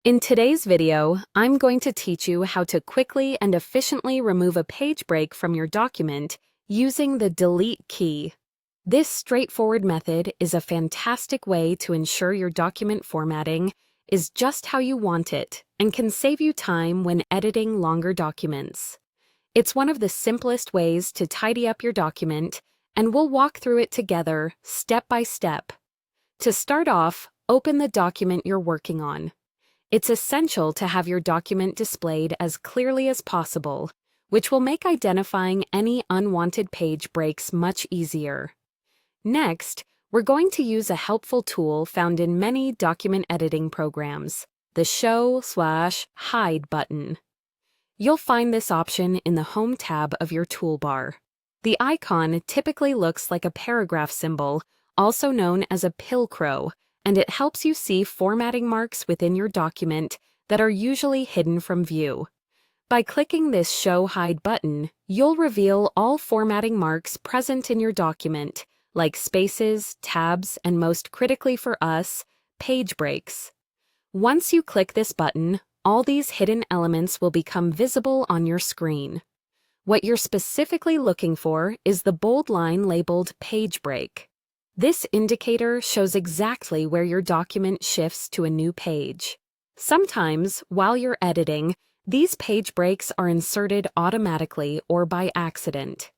In today's video, I'm going to teach you how to quickly and efficiently remove a page break from your document using the delete key. This straightforward method is a fantastic way to ensure your document formatting is just how you want it and can save you time when editing longer documents. It's one of the simplest ways to tidy up your document, and we'll walk through it together step by step. To start off, open the document you're working on. It's essential to have your document displayed as clearly as possible, which will make identifying any unwanted page breaks much easier. Next, we're going to use a helpful tool found in many document editing programs, the Show/Hide button. You'll find this option in the Home tab of your toolbar. The icon typically looks like a paragraph symbol, also known as a pilcrow, and it helps you see formatting marks within your document that are usually hidden from view. By clicking this Show Hide button, you'll reveal all formatting marks present in your document, like spaces, tabs, and most critically for us, page breaks. Once you click this button, all these hidden elements will become visible on your screen. What you're specifically looking for is the bold line labeled Page Break. This indicator shows exactly where your document shifts to a new page. Sometimes, while you're editing, these page breaks are inserted automatically or by accident.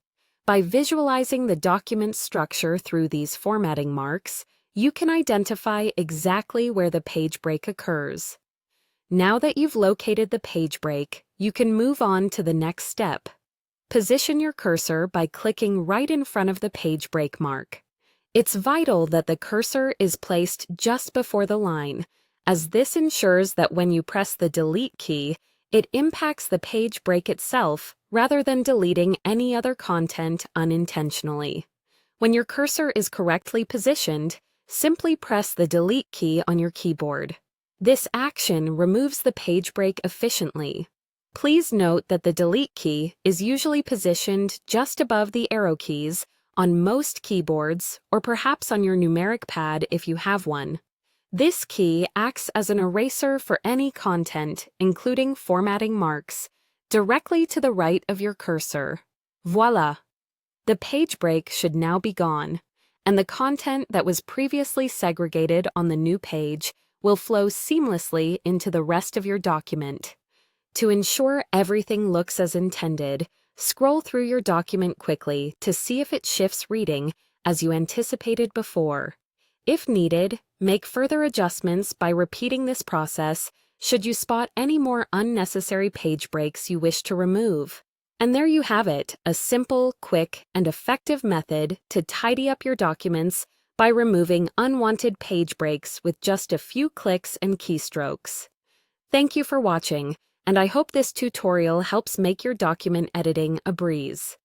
By visualizing the document structure through these formatting marks, you can identify exactly where the page break occurs. Now that you've located the page break, you can move on to the next step. Position your cursor by clicking right in front of the page break mark. It's vital that the cursor is placed just before the line, as this ensures that when you press the delete key, it impacts the page break itself rather than deleting any other content unintentionally. When your cursor is correctly positioned, simply press the delete key on your keyboard. This action removes the page break efficiently. Please note that the delete key is usually positioned just above the arrow keys on most keyboards, or perhaps on your numeric pad if you have one. This key acts as an eraser for any content, including formatting marks, directly to the right of your cursor. Voila! The page break should now be gone, and the content that was previously segregated on the new page will flow seamlessly into the rest of your document. To ensure everything looks as intended, scroll through your document quickly to see if it shifts reading as you anticipated before. If needed, make further adjustments by repeating this process should you spot any more unnecessary page breaks you wish to remove. And there you have it, a simple, quick, and effective method to tidy up your documents by removing unwanted page breaks with just a few clicks and keystrokes. Thank you for watching, and I hope this tutorial helps make your document editing a breeze.